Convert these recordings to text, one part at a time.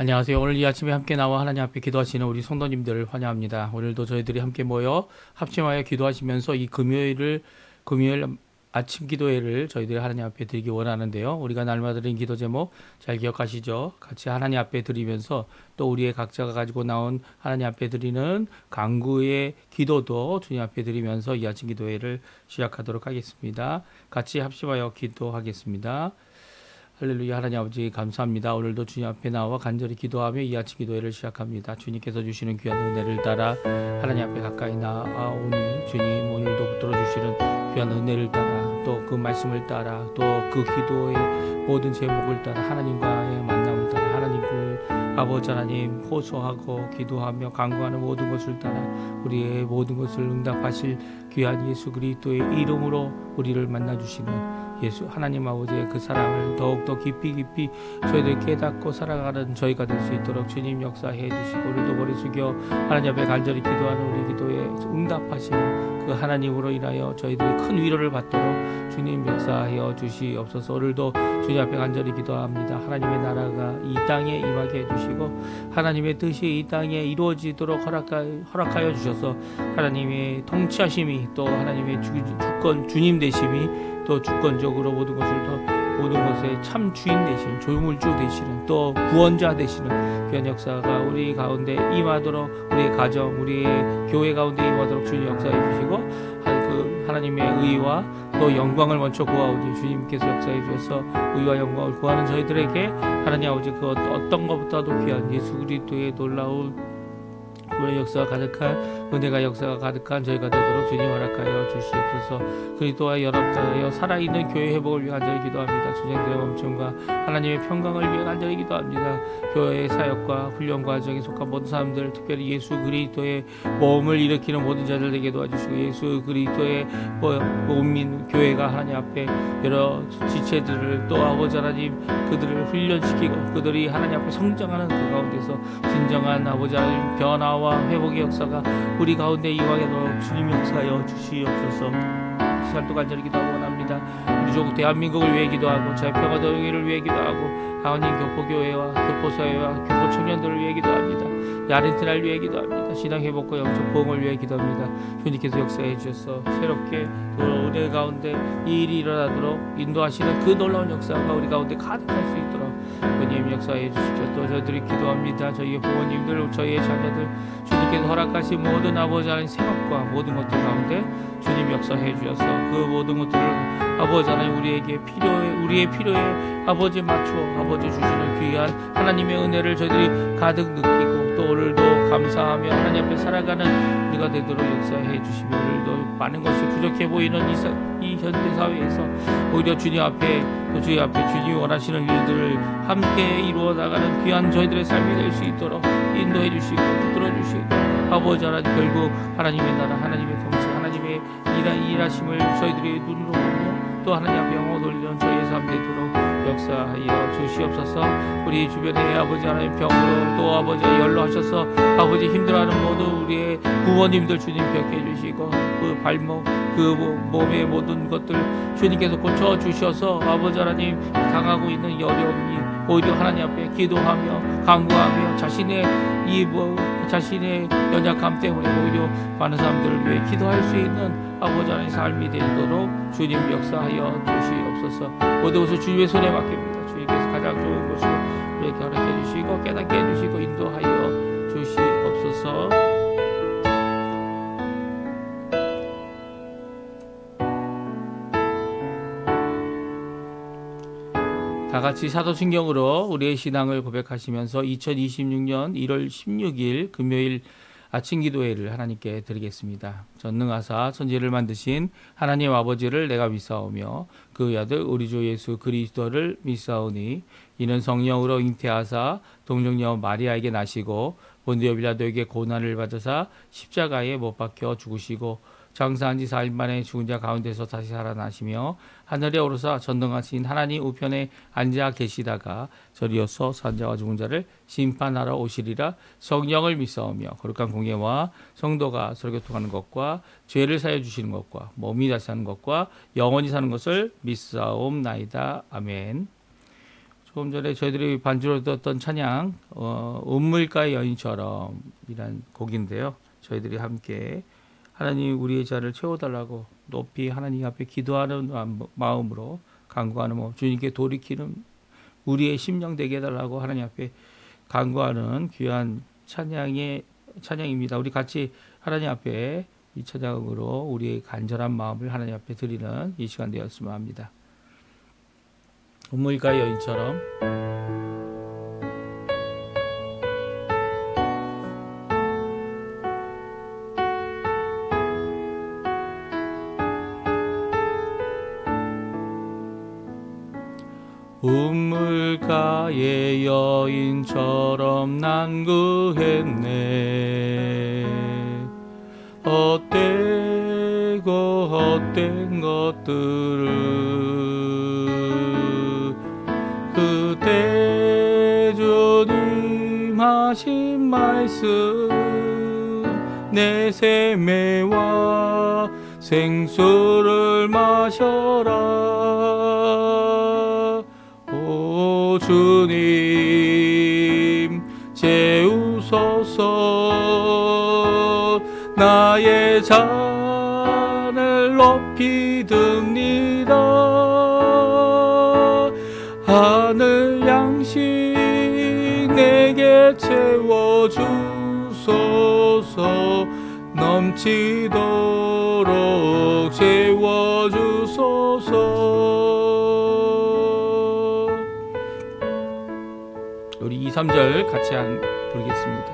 안녕하세요. 오늘 이 아침에 함께 나와 하나님 앞에 기도하시는 우리 성도님들을 환영합니다. 오늘도 저희들이 함께 모여 합심하여 기도하시면서 이 금요일 아침 기도회를 저희들이 하나님 앞에 드리기 원하는데요. 우리가 날마다 드린 기도 제목 잘 기억하시죠? 같이 하나님 앞에 드리면서 또 우리의 각자가 가지고 나온 하나님 앞에 드리는 간구의 기도도 주님 앞에 드리면서 이 아침 기도회를 시작하도록 하겠습니다. 같이 합심하여 기도하겠습니다. 할렐루야. 하나님 아버지 감사합니다. 오늘도 주님 앞에 나와 간절히 기도하며 이 아침 기도회를 시작합니다. 주님께서 주시는 귀한 은혜를 따라 하나님 앞에 가까이 나아오니 주님 오늘도 붙들어 주시는 귀한 은혜를 따라 또 그 말씀을 따라 또 그 기도의 모든 제목을 따라 하나님과의 만남을 따라 하나님을 아버지 하나님 호소하고 기도하며 간구하는 모든 것을 따라 우리의 모든 것을 응답하실 귀한 예수 그리스도의 이름으로 우리를 만나주시는 예수 하나님 아버지의 그 사랑을 더욱더 깊이 저희들 깨닫고 살아가는 저희가 될 수 있도록 주님 역사해 주시고 오늘도 머리 숙여 하나님 앞에 간절히 기도하는 우리 기도에 응답하시는 그 하나님으로 인하여 저희들이 큰 위로를 받도록 주님 역사하여 주시옵소서. 오늘도 주님 앞에 간절히 기도합니다. 하나님의 나라가 이 땅에 임하게 해주시고 하나님의 뜻이 이 땅에 이루어지도록 허락하여 주셔서 하나님의 통치하심이 또 하나님의 주님 되심이 또 주권적으로 모든 것의 참 주인 되시는 조물주 되시는 또 구원자 되시는 귀한 역사가 우리 가운데 임하도록 우리의 가정 우리의 교회 가운데 임하도록 주님 역사해 주시고 그 하나님의 의와 또 영광을 먼저 구하오니 주님께서 역사해 주셔서 의와 영광을 구하는 저희들에게 하나님 아버지 그 어떤 것보다도 귀한 예수 그리스도의 놀라운 구원의 역사가 가득한 은혜가 역사가 가득한 저희가 되도록 주님 허락하여 주시옵소서. 그리스도와 연합하여 살아있는 교회 회복을 위해 간절히 기도합니다. 전쟁들의 멈춤과 하나님의 평강을 위해 간절히 기도합니다. 교회의 사역과 훈련 과정에 속한 모든 사람들 특별히 예수 그리스도의 모험을 일으키는 모든 자들에게 도와주시고 예수 그리스도의 모민 교회가 하나님 앞에 여러 지체들을 또 아버지 하나님 그들을 훈련시키고 그들이 하나님 앞에 성장하는 그 가운데서 진정한 아버지 하나님 변화와 회복의 역사가 우리 가운데 이왕에도 주님 역사하여 주시옵소서. 시간도 간절히 기도하고 원합니다. 우리 조국 대한민국을 위해 기도하고 저희 평화도회를 위해 기도하고 하나님 교포교회와 교포사회와 교포청년들을 위해 기도합니다. 아르헨티나를 위해 기도합니다. 신앙회복과 영적 보응을 위해 기도합니다. 주님께서 역사해 주셔서 새롭게 또 은혜 가운데 이 일이 일어나도록 인도하시는 그 놀라운 역사가 우리 가운데 가득할 수 있도록 주님 역사해 주십시오. 또 저희들이 기도합니다. 저희의 부모님들 저희의 자녀들 주님께서 허락하신 모든 아버지 하나님 생각과 모든 것들 가운데 주님 역사해 주셔서 그 모든 것들을 아버지 하나님 우리의 필요에 아버지 맞추어 아버지 주시는 귀한 하나님의 은혜를 저희들이 가득 느끼고 또 오늘도 감사하며 하나님 앞에 살아가는 우리가 되도록 역사해 주시며 오늘도 많은 것이 부족해 보이는 이 현대 사회에서 오히려 주님 앞에 주님이 원하시는 일들을 함께 이루어 나가는 귀한 저희들의 삶이 될 수 있도록 인도해 주시고 붙들어 주시고 아버지 하나님 결국 하나님의 나라 하나님의 통치 하나님의 일하심을 저희들이 눈으로 보며 또 하나님 앞에 영광 돌리는 저희의 삶 되도록 역사하여 주시옵소서. 우리 주변에 아버지 하나님 병으로 또 아버지 연로하셔서 아버지 힘들어하는 모든 우리의 부모님들 주님 벽해 주시고 그 발목 그 몸의 모든 것들 주님께서 고쳐 주셔서 아버지 하나님 당하고 있는 이 어려움이 오히려 하나님 앞에 기도하며 간구하며 자신의 연약함 때문에 오히려 많은 사람들을 위해 기도할 수 있는 아버지 하나님의 삶이 되도록 주님 역사하여 주시옵소서. 모든 것을 주님의 손에 맡깁니다. 주님께서 가장 좋은 것을 우리에게 허락해 주시고 깨닫게 해주시고 인도하여 주시옵소서. 다 같이 사도신경으로 우리의 신앙을 고백하시면서 2026년 1월 16일 금요일 아침 기도회를 하나님께 드리겠습니다. 전능하사 천지를 만드신 하나님 아버지를 내가 믿사오며 그 아들 우리 주 예수 그리스도를 믿사오니 이는 성령으로 잉태하사 동정녀 마리아에게 나시고 본디오 빌라도에게 고난을 받으사 십자가에 못 박혀 죽으시고 장사한 지 4일 만에 죽은 자 가운데서 다시 살아나시며 하늘에 오르사 전능하신 하나님 우편에 앉아 계시다가 저리어서 산자와 죽은 자를 심판하러 오시리라. 성령을 믿사오며 거룩한 공예와 성도가 서로 교통하는 것과 죄를 사해 주시는 것과 몸이 다시 사는 것과 영원히 사는 것을 믿사옵나이다. 아멘. 조금 전에 저희들이 반주로 듣던 찬양 운물가의 여인처럼 이란 곡인데요. 저희들이 함께 하나님 우리의 자를 채워달라고 높이 하나님 앞에 기도하는 마음으로 간구하는 마음, 주님께 돌이키는 우리의 심령 되게 해달라고 하나님 앞에 간구하는 귀한 찬양입니다. 우리 같이 하나님 앞에 이 찬양으로 우리의 간절한 마음을 하나님 앞에 드리는 이 시간 되었으면 합니다. 운물가의 여인처럼. 운물가의 여인처럼 난구했네. 헛되고 헛된 것들을 그때 주님 하신 말씀 내 세매와 생수를 마셔라. 오 주님 채우소서. 나의 잔을 높이 듭니다. 하늘 양식 내게 채워주소서. 넘치도록 채워주소서. 우리 2, 3절 같이 부르겠습니다.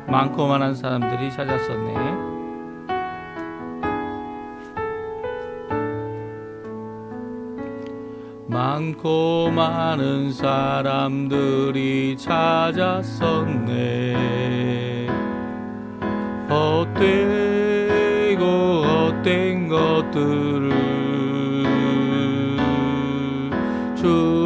많고 많은 사람들이 찾았었네. 많고 많은 사람들이 찾았었네. 헛되고 헛된 것들을 주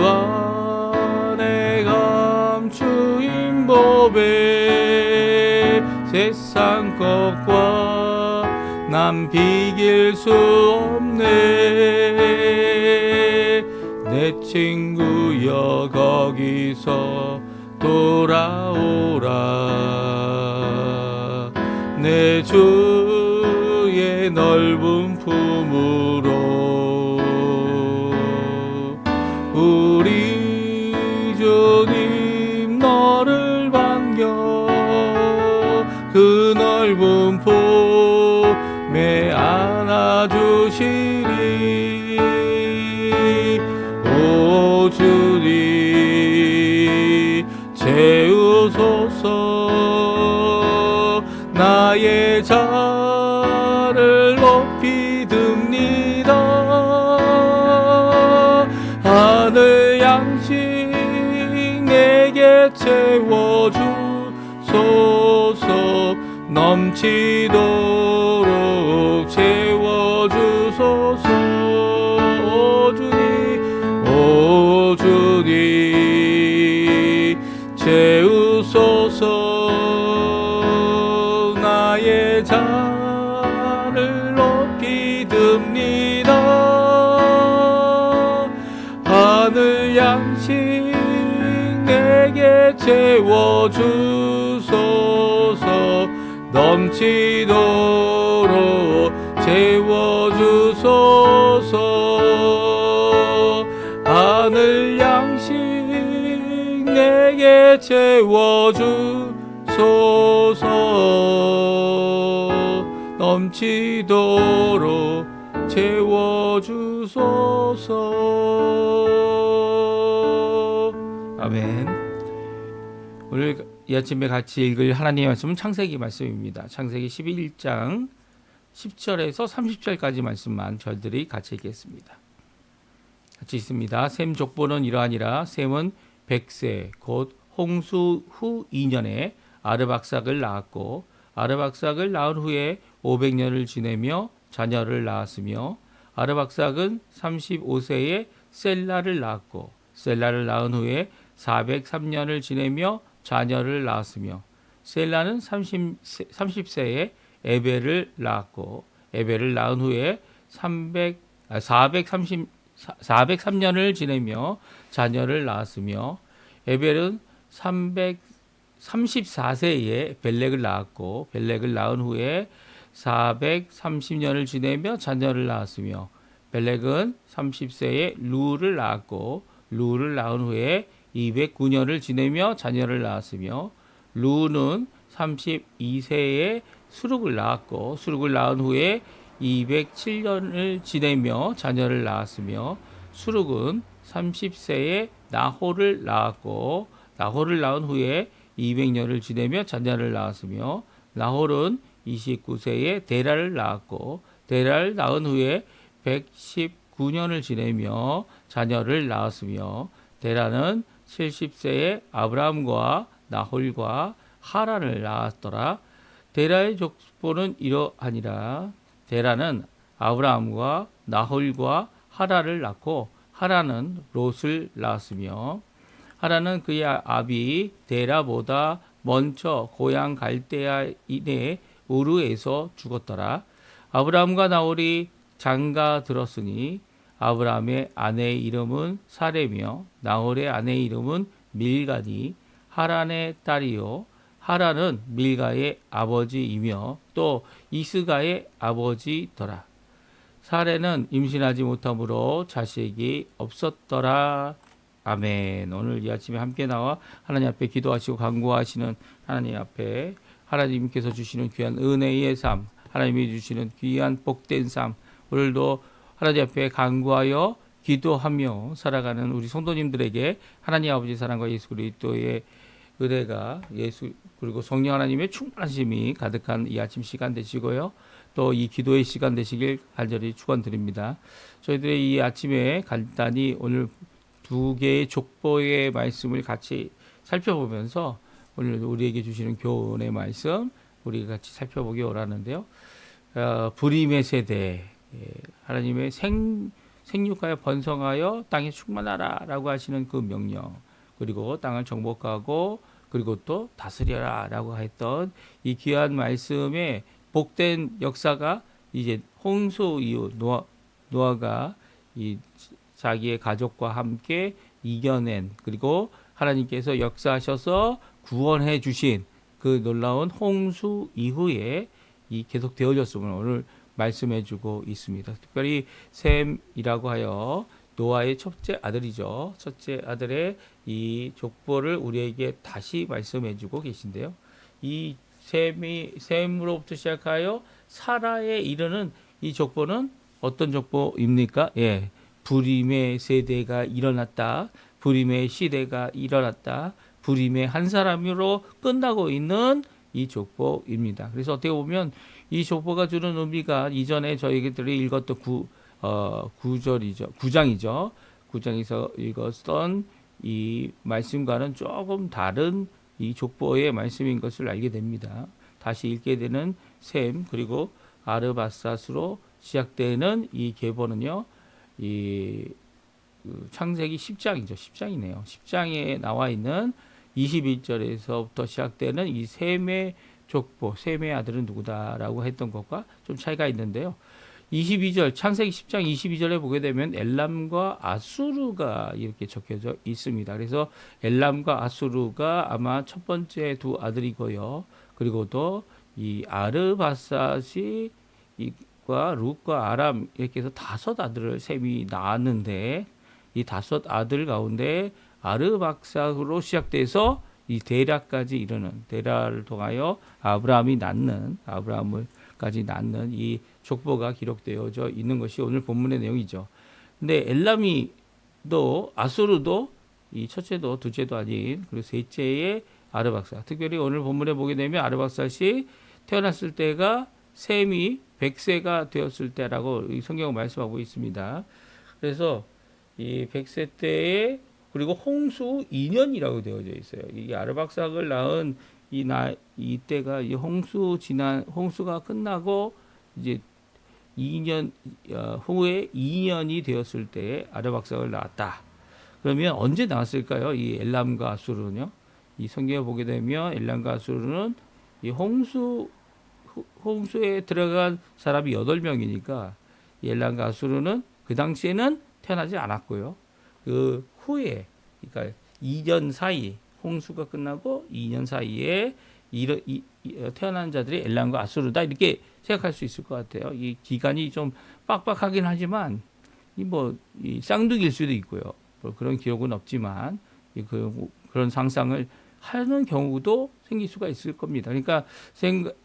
안에 감추인 법에 세상 것과 난 비길 수 없네. 내 친구여 거기서 돌아오라. 내 주의 넓은 품으로 우리 주님 너를 반겨 그 넓은 품에 안아주시리. 오 주님 채우소서. 나의 잔을 높이 듭니다. 하늘 양식 내게 채워주소서. 넘치도록 채워주소서. 오 주님 채우소서. 나의 잔을 높이 듭니다. 하늘 양식 내게 채워주소서. 넘치도록 채워주소서. 하늘 양식 내게 채워주소서. 넘치도록 채워주소서. 아멘. 오늘 이 아침에 같이 읽을 하나님의 말씀은 창세기 말씀입니다. 창세기 11장 10절에서 30절까지 말씀만 저희들이 같이 읽겠습니다. 같이 있습니다. 셈 족보는 이러하니라. 셈은 100세 곧 홍수 후 2년에 아르박삭을 낳았고 아르박삭을 낳은 후에 500년을 지내며 자녀를 낳았으며 아르박삭은 35세에 셀라를 낳았고 셀라를 낳은 후에 403년을 지내며 자녀를 낳았으며 셀라는 30세에 에벨을 낳았고 에벨을 낳은 후에 433 403년을 지내며 자녀를 낳았으며 에벨은 334세에 벨렉을 낳았고 벨렉을 낳은 후에 430년을 지내며 자녀를 낳았으며 벨렉은 30세에 루를 낳았고 루를 낳은 후에 209년을 지내며 자녀를 낳았으며 루는 32세에 수룩을 낳았고 수룩을 낳은 후에 207년을 지내며 자녀를 낳았으며 수룩은 30세에 나홀을 낳았고 나홀을 낳은 후에 200년을 지내며 자녀를 낳았으며 나홀은 29세에 데라를 낳았고 데라를 낳은 후에 119년을 지내며 자녀를 낳았으며 데라는 70세에 아브라함과 나홀과 하란을 낳았더라. 데라의 족보는 이러하니라. 데라는 아브라함과 나홀과 하란을 낳고 하란은 롯을 낳았으며 하란은 그의 아비 데라보다 먼저 고향 갈대아인의 우르에서 죽었더라. 아브라함과 나홀이 장가 들었으니 아브라함의 아내의 이름은 사레며 나홀의 아내의 이름은 밀가니 하란의 딸이요 하란은 밀가의 아버지이며 또 이스가의 아버지더라. 사레는 임신하지 못함으로 자식이 없었더라. 아멘. 오늘 이 아침에 함께 나와 하나님 앞에 기도하시고 간구하시는 하나님 앞에 하나님께서 주시는 귀한 은혜의 삶, 하나님이 주시는 귀한 복된 삶, 오늘도 하나님 앞에 간구하여 기도하며 살아가는 우리 성도님들에게 하나님 아버지 사랑과 예수 그리스도의 은혜가 예수 그리고 성령 하나님의 충만하심이 가득한 이 아침 시간 되시고요. 또 이 기도의 시간 되시길 간절히 축원드립니다. 저희들의 이 아침에 간단히 오늘 두 개의 족보의 말씀을 같이 살펴보면서 오늘 우리에게 주시는 교훈의 말씀 우리 같이 살펴보기 원하는데요. 불임의 세대, 하나님의 생육하여 번성하여 땅에 충만하라라고 하시는 그 명령, 그리고 땅을 정복하고 그리고 또 다스려라라고 했던 이 귀한 말씀의 복된 역사가 이제 홍수 이후 노아가 이 자기의 가족과 함께 이겨낸 그리고 하나님께서 역사하셔서 구원해 주신 그 놀라운 홍수 이후에 이 계속 되어졌음을 오늘 말씀해 주고 있습니다. 특별히 셈이라고 하여 노아의 첫째 아들이죠. 첫째 아들의 이 족보를 우리에게 다시 말씀해 주고 계신데요. 이 셈으로부터 시작하여 사라에 이르는 이 족보는 어떤 족보입니까? 예. 불임의 세대가 일어났다. 불임의 시대가 일어났다. 불임의 한 사람으로 끝나고 있는 이 족보입니다. 그래서 어떻게 보면 이 족보가 주는 의미가 이전에 저희들이 읽었던 구장이죠. 구장에서 읽었던 이 말씀과는 조금 다른 이 족보의 말씀인 것을 알게 됩니다. 다시 읽게 되는 셈 그리고 아르바삿으로 시작되는 이 계보는요. 이 창세기 10장이죠. 10장이네요. 10장에 나와 있는 21절에서부터 시작되는 이 셈의 족보, 셈의 아들은 누구다라고 했던 것과 좀 차이가 있는데요. 22절, 창세기 10장 22절에 보게 되면 엘람과 아수르가 이렇게 적혀져 있습니다. 그래서 엘람과 아수르가 아마 첫 번째 두 아들이고요. 그리고 또 이 아르바삿이 과 룻과 아람 이렇게 해서 다섯 아들을 셈이 낳았는데 이 다섯 아들 가운데 아르박삭으로 시작돼서 이 데라까지 이르는 데라를 통하여 아브라함을까지 낳는 이 족보가 기록되어져 있는 것이 오늘 본문의 내용이죠. 근데 엘람이도 아수르도 이 첫째도 둘째도 아닌 그리고 셋째의 아르박삭. 특별히 오늘 본문에 보게 되면 아르박삭이 태어났을 때가 셈이 100세가 되었을 때라고 성경은 말씀하고 있습니다. 그래서 이 100세 때에 그리고 홍수 2년이라고 되어져 있어요. 이 아르박삭을 낳은 이때가 이 홍수가 끝나고 이제 2년 후에 2년이 되었을 때 아르박삭을 낳았다. 그러면 언제 낳았을까요? 이 엘람과 아수르는요. 이 성경에 보게 되면 엘람과 아수르는 이 홍수에 들어간 사람이 8명이니까 엘람과 아수르는 그 당시에는 태어나지 않았고요. 그 후에 그러니까 2년 사이 홍수가 끝나고 2년 사이에 태어난 자들이 엘람과 아수르다 이렇게 생각할 수 있을 것 같아요. 이 기간이 좀 빡빡하긴 하지만 이 쌍둥이일 수도 있고요. 뭐 그런 기록은 없지만 그런 상상을 하는 경우도 생길 수가 있을 겁니다. 그러니까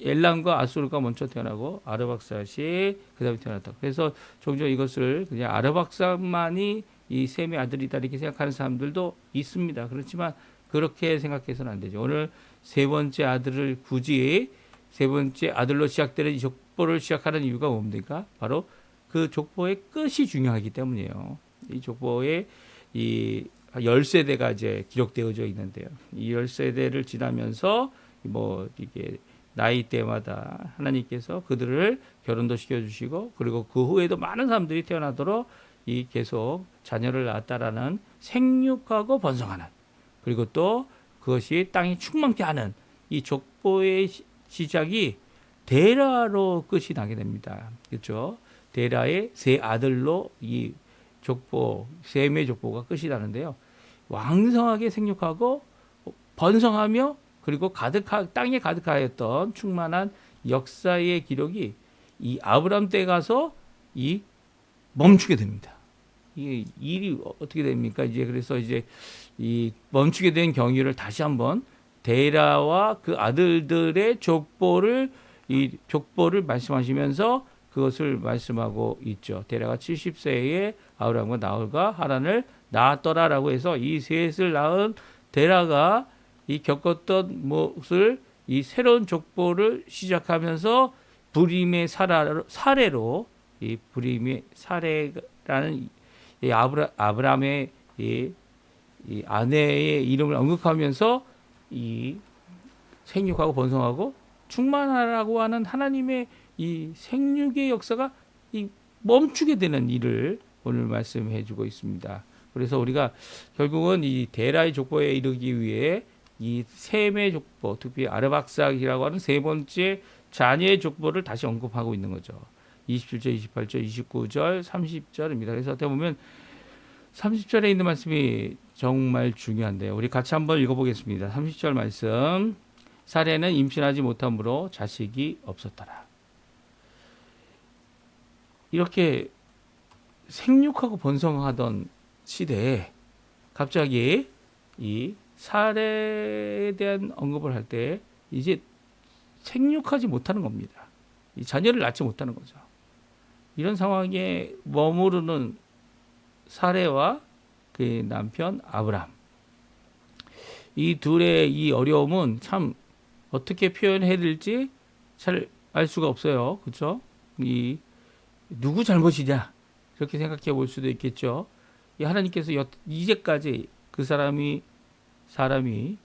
엘람과 아수르가 먼저 태어나고 아르박사시 그다음에 태어났다. 그래서 종종 이것을 그냥 아르박사만이 이 셈의 아들이다 이렇게 생각하는 사람들도 있습니다. 그렇지만 그렇게 생각해서는 안 되죠. 오늘 세 번째 아들을 굳이 세 번째 아들로 시작되는 이 족보를 시작하는 이유가 뭡니까? 바로 그 족보의 끝이 중요하기 때문이에요. 이 족보의 이 10세대가 이제 기록되어져 있는데요. 이 10세대를 지나면서 이게 나이대마다 하나님께서 그들을 결혼도 시켜주시고 그리고 그 후에도 많은 사람들이 태어나도록 계속 자녀를 낳았다라는 생육하고 번성하는 그리고 또 그것이 땅이 충만케 하는 이 족보의 시작이 데라로 끝이 나게 됩니다. 그렇죠? 데라의 세 아들로 이 족보, 셈의 족보가 끝이 나는데요. 왕성하게 생육하고 번성하며 그리고 땅에 가득하였던 충만한 역사의 기록이 이 아브람 때 가서 멈추게 됩니다. 이 일이 어떻게 됩니까? 그래서 이 멈추게 된 경위를 다시 한번 데라와 그 아들들의 족보를 말씀하시면서 그것을 말씀하고 있죠. 데라가 70세에 아브람과 나홀과 하란을 낳았더라라고 해서 이 셋을 낳은 데라가 겪었던 것을 이 새로운 족보를 시작하면서 브림의 사례로 이 브림의 사례라는 이 아브람의 이 아내의 이름을 언급하면서 이 생육하고 번성하고 충만하라고 하는 하나님의 이 생육의 역사가 멈추게 되는 일을 오늘 말씀해 주고 있습니다. 그래서 우리가 결국은 이 데라의 족보에 이르기 위해 이 셈의 족보, 특히 아르박삭이라고 하는 세 번째 자녀의 족보를 다시 언급하고 있는 거죠. 27절, 28절, 29절, 30절입니다. 그래서 어떻게 보면 30절에 있는 말씀이 정말 중요한데요. 우리 같이 한번 읽어보겠습니다. 30절 말씀. 사례는 임신하지 못함으로 자식이 없었더라. 이렇게 생육하고 번성하던 시대에 갑자기 이 사례에 대한 언급을 할 때 이제 생육하지 못하는 겁니다. 이 자녀를 낳지 못하는 거죠. 이런 상황에 머무르는 사례와 그 남편 아브람, 이 둘의 이 어려움은 참 어떻게 표현해야 될지 잘 알 수가 없어요. 그렇죠? 이 누구 잘못이냐 이렇게 생각해 볼 수도 있겠죠. 이 하나님께서 이제까지 그 사람이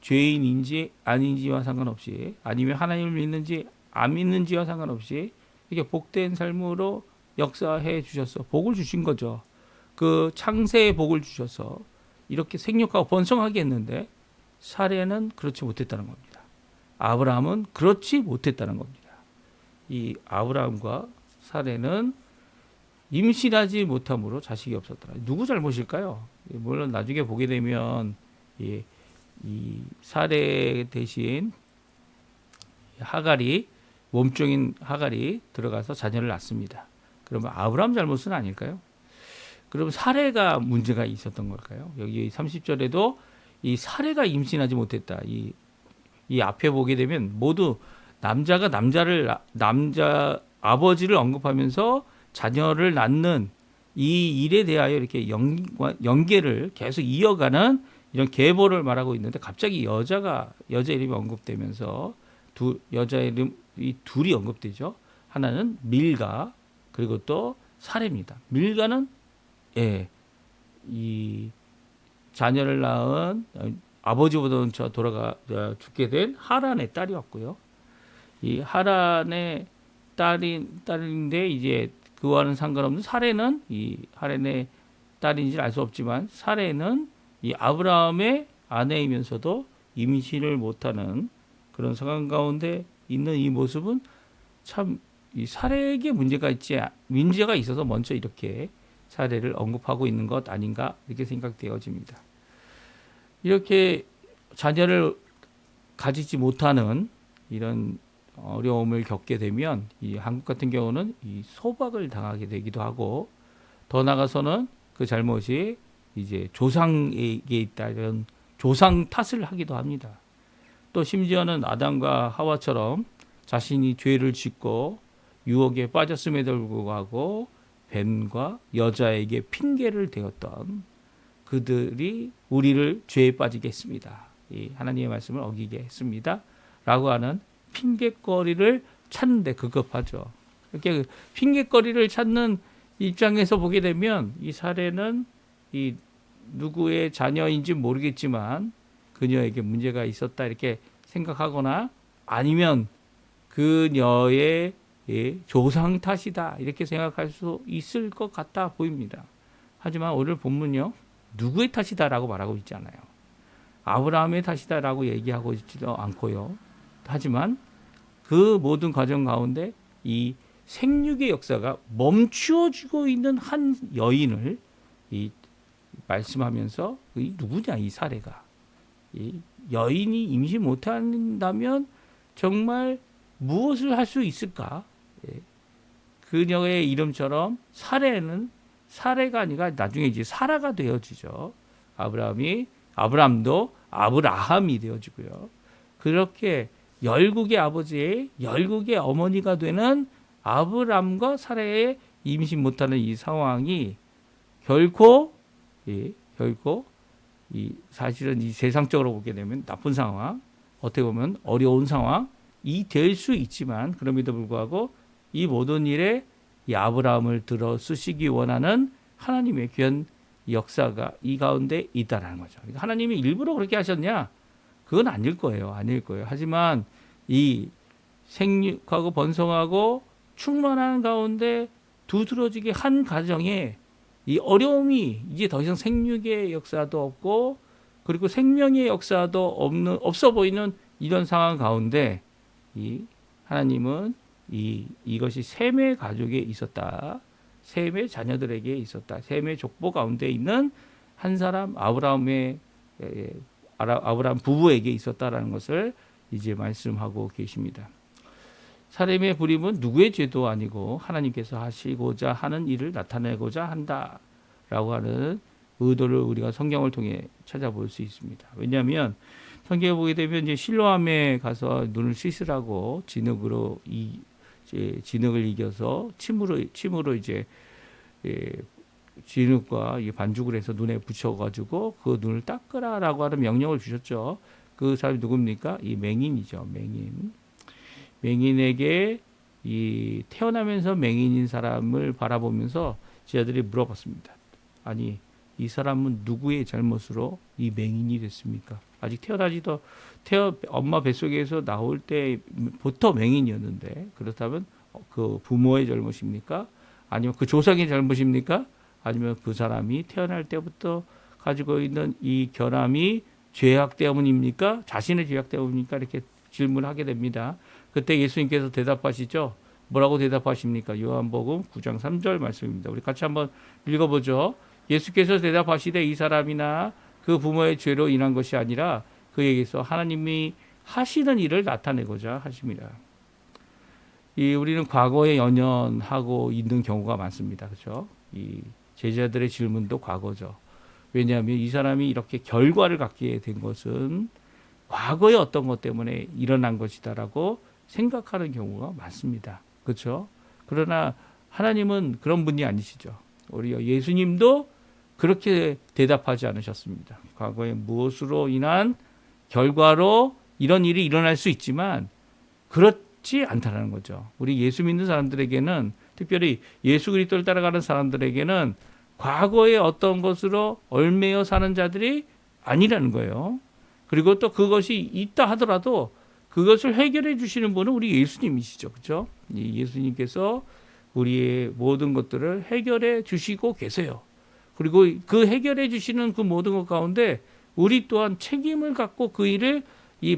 죄인인지 아닌지와 상관없이 아니면 하나님을 믿는지 안 믿는지와 상관없이 이렇게 복된 삶으로 역사해 주셔서 복을 주신 거죠. 그 창세의 복을 주셔서 이렇게 생육하고 번성하게 했는데 사례는 그렇지 못했다는 겁니다. 아브라함은 그렇지 못했다는 겁니다. 이 아브라함과 사례는 임신하지 못함으로 자식이 없었더라. 누구 잘못일까요? 물론 나중에 보게 되면 이 사례 대신 몸종인 하갈이 들어가서 자녀를 낳습니다. 그러면 아브라함 잘못은 아닐까요? 그럼 사례가 문제가 있었던 걸까요? 여기 30절에도 이 사례가 임신하지 못했다. 이 앞에 보게 되면 모두 남자 아버지를 언급하면서 자녀를 낳는 이 일에 대하여 이렇게 연계를 계속 이어가는 이런 계보를 말하고 있는데 갑자기 여자 이름이 언급되면서 여자 이름이 둘이 언급되죠. 하나는 밀가 그리고 또 사례입니다. 밀가는 이 자녀를 낳은 아버지보다 죽게 된 하란의 딸이었고요. 이 하란의 딸인데 이제 그와는 상관없는 사례는 이 하란의 딸인지 알 수 없지만 사례는 이 아브라함의 아내이면서도 임신을 못하는 그런 상황 가운데 있는 이 모습은 참 이 사례에게 문제가 있어서 먼저 이렇게 사례를 언급하고 있는 것 아닌가 이렇게 생각되어집니다. 이렇게 자녀를 가지지 못하는 이런 어려움을 겪게 되면 이 한국 같은 경우는 이 소박을 당하게 되기도 하고 더 나아가서는 그 잘못이 이제 조상에게 있다는 조상 탓을 하기도 합니다. 또 심지어는 아담과 하와처럼 자신이 죄를 짓고 유혹에 빠졌음에도 불구하고 뱀과 여자에게 핑계를 대었던 그들이 우리를 죄에 빠지게 했습니다. 이 하나님의 말씀을 어기게 했습니다. 라고 하는 핑계거리를 찾는데 급급하죠. 이렇게 핑계거리를 찾는 입장에서 보게 되면 이 사례는 이 누구의 자녀인지 모르겠지만 그녀에게 문제가 있었다 이렇게 생각하거나 아니면 그녀의 조상 탓이다 이렇게 생각할 수 있을 것 같아 보입니다. 하지만 오늘 본문요 누구의 탓이다라고 말하고 있지 않아요. 아브라함의 탓이다라고 얘기하고 있지도 않고요. 하지만 그 모든 과정 가운데 이 생육의 역사가 멈추어지고 있는 한 여인을 이 말씀하면서 이 누구냐 이 사례가 이 여인이 임신 못한다면 정말 무엇을 할 수 있을까? 그녀의 이름처럼 사례는 사례가 아니라 나중에 이제 사라가 되어지죠. 아브라함도 아브라함이 되어지고요. 그렇게 열국의 아버지의 열국의 어머니가 되는 아브람과 사라의 임신 못하는 이 상황이 결코 이 사실은 이 세상적으로 보게 되면 나쁜 상황, 어떻게 보면 어려운 상황이 될 수 있지만 그럼에도 불구하고 이 모든 일에 이 아브라함을 들어 쓰시기 원하는 하나님의 귀한 역사가 이 가운데 있다라는 거죠. 그러니까 하나님이 일부러 그렇게 하셨냐? 그건 아닐 거예요. 아닐 거예요. 하지만 이 생육하고 번성하고 충만한 가운데 두드러지게 한 가정에 이 어려움이 이제 더 이상 생육의 역사도 없고 그리고 생명의 역사도 없어 보이는 이런 상황 가운데 이 하나님은 이것이 셈의 가족에 있었다. 셈의 자녀들에게 있었다. 셈의 족보 가운데 있는 한 사람 아브라함 부부에게 있었다라는 것을 이제 말씀하고 계십니다. 사렘의 불임은 누구의 죄도 아니고 하나님께서 하시고자 하는 일을 나타내고자 한다라고 하는 의도를 우리가 성경을 통해 찾아볼 수 있습니다. 왜냐하면 성경에 보게 되면 이제 실로암에 가서 눈을 씻으라고 진흙을 이겨서 침으로 이제 진흙과 반죽을 해서 눈에 붙여가지고 그 눈을 닦으라라고 하는 명령을 주셨죠. 그 사람이 누굽니까? 이 맹인이죠. 맹인에게 이 태어나면서 맹인인 사람을 바라보면서 제자들이 물어봤습니다. 아니 이 사람은 누구의 잘못으로 이 맹인이 됐습니까? 아직 엄마 뱃속에서 나올 때부터 맹인이었는데 그렇다면 그 부모의 잘못입니까? 아니면 그 조상의 잘못입니까? 아니면 그 사람이 태어날 때부터 가지고 있는 이 결함이 죄악 때문입니까? 자신의 죄악 때문입니까? 이렇게 질문하게 됩니다. 그때 예수님께서 대답하시죠. 뭐라고 대답하십니까? 요한복음 9장 3절 말씀입니다. 우리 같이 한번 읽어보죠. 예수께서 대답하시되 이 사람이나 그 부모의 죄로 인한 것이 아니라 그에게서 하나님이 하시는 일을 나타내고자 하십니다. 우리는 과거에 연연하고 있는 경우가 많습니다. 그렇죠? 이 제자들의 질문도 과거죠. 왜냐하면 이 사람이 이렇게 결과를 갖게 된 것은 과거의 어떤 것 때문에 일어난 것이다라고 생각하는 경우가 많습니다. 그렇죠? 그러나 하나님은 그런 분이 아니시죠. 우리 예수님도 그렇게 대답하지 않으셨습니다. 과거에 무엇으로 인한 결과로 이런 일이 일어날 수 있지만 그렇지 않다는 거죠. 우리 예수 믿는 사람들에게는 특별히 예수 그리스도를 따라가는 사람들에게는 과거의 어떤 것으로 얽매여 사는 자들이 아니라는 거예요. 그리고 또 그것이 있다 하더라도 그것을 해결해 주시는 분은 우리 예수님이시죠. 그렇죠? 예수님께서 우리의 모든 것들을 해결해 주시고 계세요. 그리고 그 해결해 주시는 그 모든 것 가운데 우리 또한 책임을 갖고 그 일을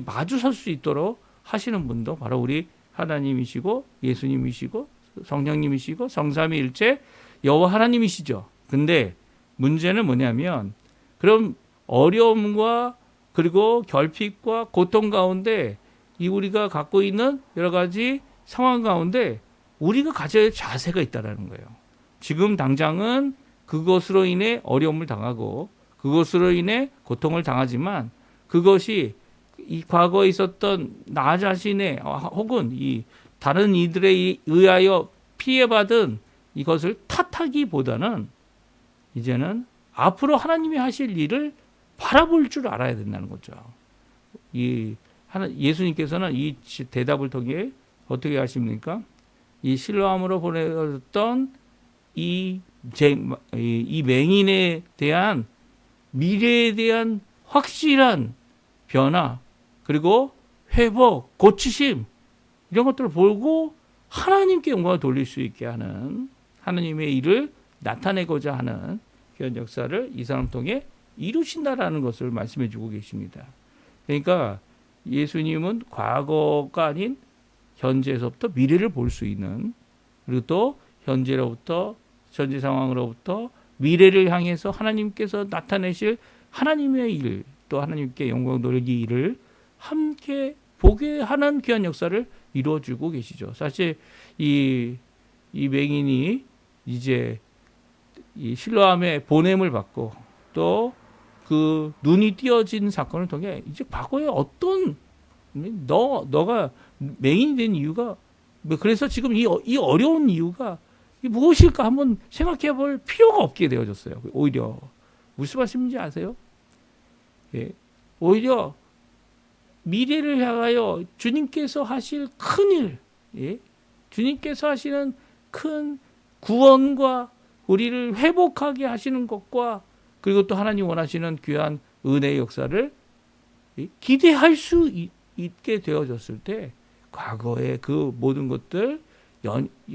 마주설 수 있도록 하시는 분도 바로 우리 하나님이시고 예수님이시고 성령님이시고 성삼위일체 여호와 하나님이시죠. 근데 문제는 뭐냐면 그럼 어려움과 그리고 결핍과 고통 가운데 이 우리가 갖고 있는 여러 가지 상황 가운데 우리가 가져야 할 자세가 있다라는 거예요. 지금 당장은 그것으로 인해 어려움을 당하고 그것으로 인해 고통을 당하지만 그것이 이 과거에 있었던 나 자신의 혹은 이 다른 이들에 의하여 피해받은 이것을 탓하기보다는 이제는 앞으로 하나님이 하실 일을 바라볼 줄 알아야 된다는 거죠. 예수님께서는 이 대답을 통해 어떻게 하십니까? 이 실로암으로 보내졌던 이 맹인에 대한 미래에 대한 확실한 변화 그리고 회복, 고치심 이런 것들을 보고 하나님께 영광을 돌릴 수 있게 하는 하나님의 일을 나타내고자 하는 그런 역사를 이 사람 통해 이루신다라는 것을 말씀해 주고 계십니다. 그러니까 예수님은 과거가 아닌 현재에서부터 미래를 볼 수 있는 그리고 또 현재 상황으로부터 미래를 향해서 하나님께서 나타내실 하나님의 일, 또 하나님께 영광 돌리기 일을 함께 보게 하는 귀한 역사를 이루어주고 계시죠. 사실 이 맹인이 이제 이 실로암의 보냄을 받고 또 그 눈이 띄어진 사건을 통해 이제 과거에 어떤 너가 맹인이 된 이유가 그래서 지금 이 어려운 이유가 무엇일까 한번 생각해 볼 필요가 없게 되어졌어요. 오히려 무슨 말씀인지 아세요? 예. 오히려 미래를 향하여 주님께서 하실 큰 일, 예? 주님께서 하시는 큰 구원과 우리를 회복하게 하시는 것과 그리고 또 하나님 원하시는 귀한 은혜의 역사를 기대할 수 있게 되어졌을 때 과거의 그 모든 것들,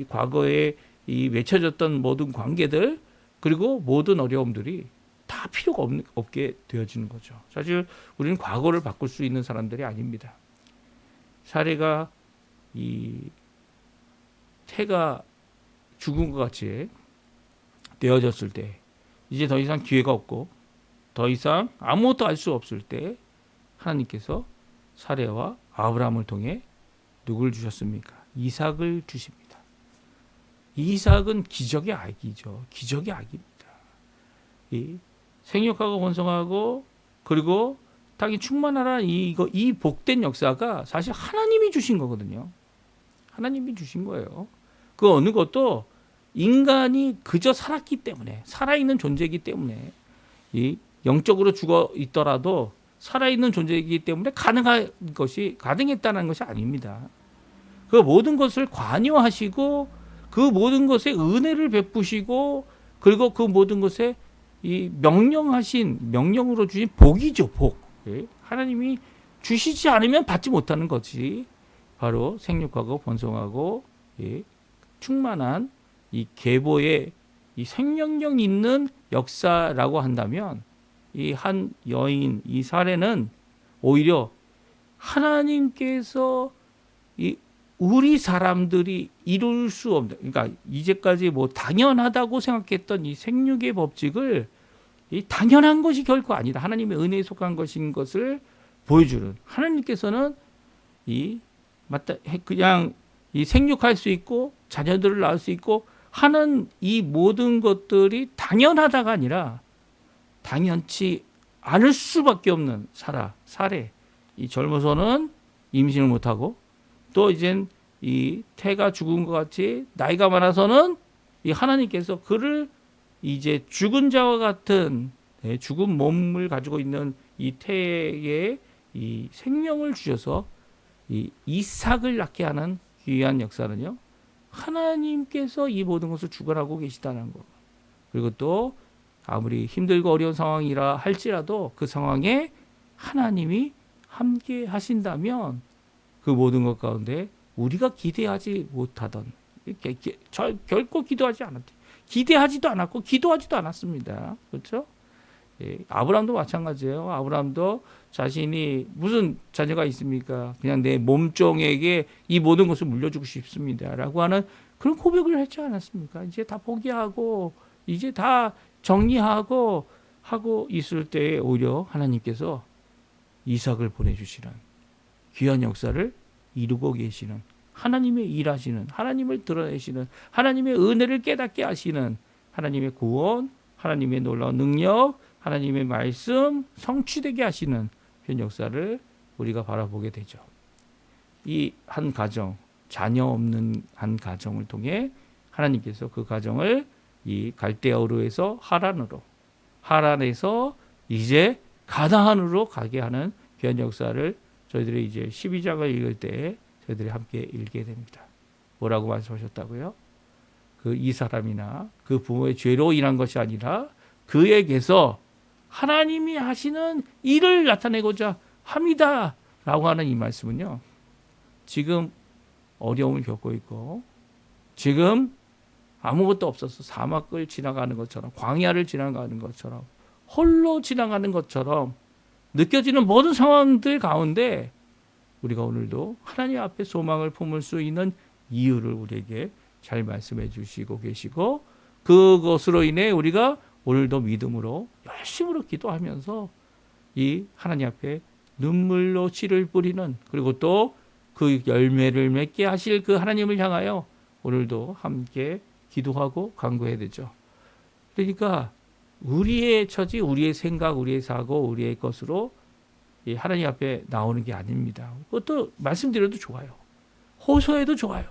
과거에 이 맺혀졌던 모든 관계들 그리고 모든 어려움들이 다 필요가 없게 되어지는 거죠. 사실 우리는 과거를 바꿀 수 있는 사람들이 아닙니다. 사례가 이 태가 죽은 것 같이 되어졌을 때 이제 더 이상 기회가 없고 더 이상 아무것도 알 수 없을 때 하나님께서 사례와 아브라함을 통해 누굴 주셨습니까? 이삭을 주십니다. 이삭은 기적의 아기죠. 기적의 아기입니다. 이 생육하고 번성하고 그리고 땅이 충만하라 이 복된 역사가 사실 하나님이 주신 거거든요. 하나님이 주신 거예요. 그 어느 것도 인간이 그저 살았기 때문에 살아있는 존재이기 때문에 이 영적으로 죽어 있더라도 살아있는 존재이기 때문에 가능했다는 것이 아닙니다. 그 모든 것을 관여하시고 그 모든 것에 은혜를 베푸시고 그리고 그 모든 것에 이 명령으로 주신 복이죠, 복. 예? 하나님이 주시지 않으면 받지 못하는 것이 바로 생육하고 번성하고 예? 충만한 이 계보의 이 생명력 있는 역사라고 한다면 이 한 여인 이 사례는 오히려 하나님께서 이 우리 사람들이 이룰 수 없는 그러니까 이제까지 뭐 당연하다고 생각했던 이 생육의 법칙을 이 당연한 것이 결코 아니다. 하나님의 은혜에 속한 것인 것을 보여주는 하나님께서는 그냥 이 생육할 수 있고 자녀들을 낳을 수 있고 하는 이 모든 것들이 당연하다가 아니라 당연치 않을 수밖에 없는 사례. 이 젊어서는 임신을 못하고 또 이젠 이 태가 죽은 것 같이 나이가 많아서는 이 하나님께서 그를 이제 죽은 자와 같은 죽은 몸을 가지고 있는 이 태에 이 생명을 주셔서 이 이삭을 낳게 하는 귀한 역사는요. 하나님께서 이 모든 것을 주관하고 계시다는 것. 그리고 또 아무리 힘들고 어려운 상황이라 할지라도 그 상황에 하나님이 함께 하신다면 그 모든 것 가운데 우리가 기대하지 못하던 결코 기대하지도 않았고 기도하지도 않았습니다. 그렇죠? 예, 아브라함도 마찬가지예요. 아브라함도 자신이 무슨 자녀가 있습니까? 그냥 내 몸종에게 이 모든 것을 물려주고 싶습니다라고 하는 그런 고백을 했지 않았습니까? 이제 다 포기하고 이제 다 정리하고 하고 있을 때에 오히려 하나님께서 이삭을 보내주시는 귀한 역사를 이루고 계시는, 하나님의 일하시는, 하나님을 드러내시는, 하나님의 은혜를 깨닫게 하시는, 하나님의 구원, 하나님의 놀라운 능력, 하나님의 말씀 성취되게 하시는 그런 역사를 우리가 바라보게 되죠. 이 한 가정, 자녀 없는 한 가정을 통해 하나님께서 그 가정을 이 갈대아우르에서 하란에서 이제 가나안으로 가게 하는 귀한 역사를 저희들이 이제 12장을 읽을 때 저희들이 함께 읽게 됩니다. 뭐라고 말씀하셨다고요? 그 이 사람이나 그 부모의 죄로 인한 것이 아니라 그에게서 하나님이 하시는 일을 나타내고자 합니다. 라고 하는 이 말씀은요, 지금 어려움을 겪고 있고, 지금 아무것도 없어서 사막을 지나가는 것처럼, 광야를 지나가는 것처럼, 홀로 지나가는 것처럼 느껴지는 모든 상황들 가운데 우리가 오늘도 하나님 앞에 소망을 품을 수 있는 이유를 우리에게 잘 말씀해 주시고 계시고, 그것으로 인해 우리가 오늘도 믿음으로 열심으로 기도하면서 이 하나님 앞에 눈물로 씨를 뿌리는, 그리고 또 그 열매를 맺게 하실 그 하나님을 향하여 오늘도 함께 기도하고 간구해야 되죠. 그러니까 우리의 처지, 우리의 생각, 우리의 사고, 우리의 것으로 이 하나님 앞에 나오는 게 아닙니다. 그것도 말씀드려도 좋아요. 호소해도 좋아요.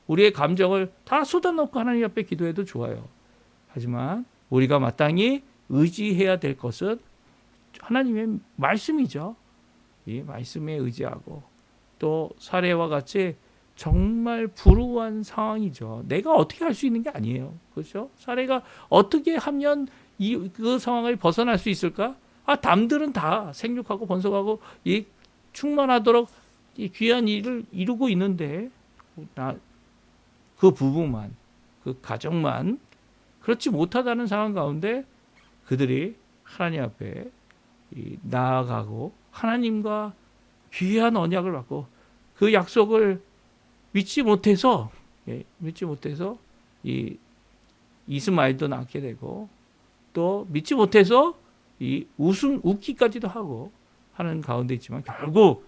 우리의 감정을 다 쏟아놓고 하나님 앞에 기도해도 좋아요. 하지만 우리가 마땅히 의지해야 될 것은 하나님의 말씀이죠. 이 말씀에 의지하고, 또 사례와 같이 정말 불우한 상황이죠. 내가 어떻게 할 수 있는 게 아니에요. 그렇죠? 사례가 어떻게 하면 그 상황을 벗어날 수 있을까? 남들은 다 생육하고 번성하고 이 충만하도록 이 귀한 일을 이루고 있는데, 그 부부만, 그 가정만 그렇지 못하다는 상황 가운데 그들이 하나님 앞에 나아가고 하나님과 귀한 언약을 받고 그 약속을 믿지 못해서 이 이스마엘도 낳게 되고, 또 믿지 못해서 이 웃기까지도 하고 하는 가운데 있지만, 결국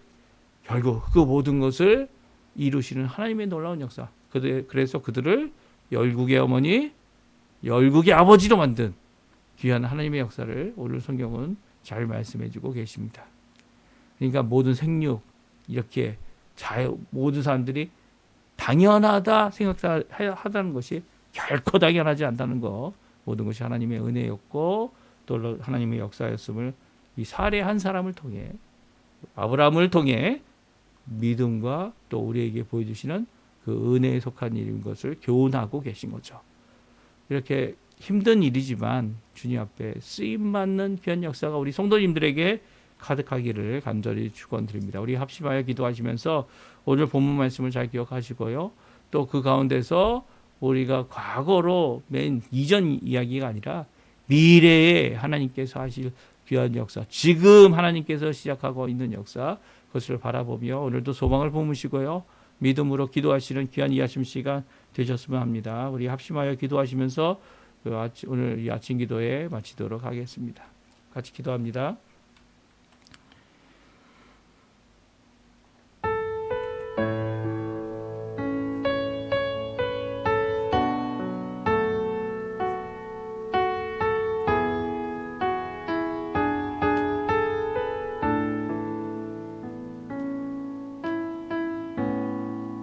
그 모든 것을 이루시는 하나님의 놀라운 역사. 그래서 그들을 열국의 어머니, 열국의 아버지로 만든 귀한 하나님의 역사를 오늘 성경은 잘 말씀해주고 계십니다. 그러니까 모든 생육, 이렇게 모든 사람들이 당연하다 생각하다는 것이 결코 당연하지 않다는 것, 모든 것이 하나님의 은혜였고 또 하나님의 역사였음을 이 사례 한 사람을 통해, 아브라함을 통해 믿음과 또 우리에게 보여주시는 그 은혜에 속한 일인 것을 교훈하고 계신 거죠. 이렇게 힘든 일이지만 주님 앞에 쓰임받는 귀한 역사가 우리 성도님들에게 가득하기를 간절히 축원드립니다. 우리 합심하여 기도하시면서 오늘 본문 말씀을 잘 기억하시고요. 또 그 가운데서 우리가 과거로 맨 이전 이야기가 아니라 미래에 하나님께서 하실 귀한 역사, 지금 하나님께서 시작하고 있는 역사, 그것을 바라보며 오늘도 소망을 품으시고요. 믿음으로 기도하시는 귀한 이 아침 시간 되셨으면 합니다. 우리 합심하여 기도하시면서 오늘 이 아침 기도에 마치도록 하겠습니다. 같이 기도합니다.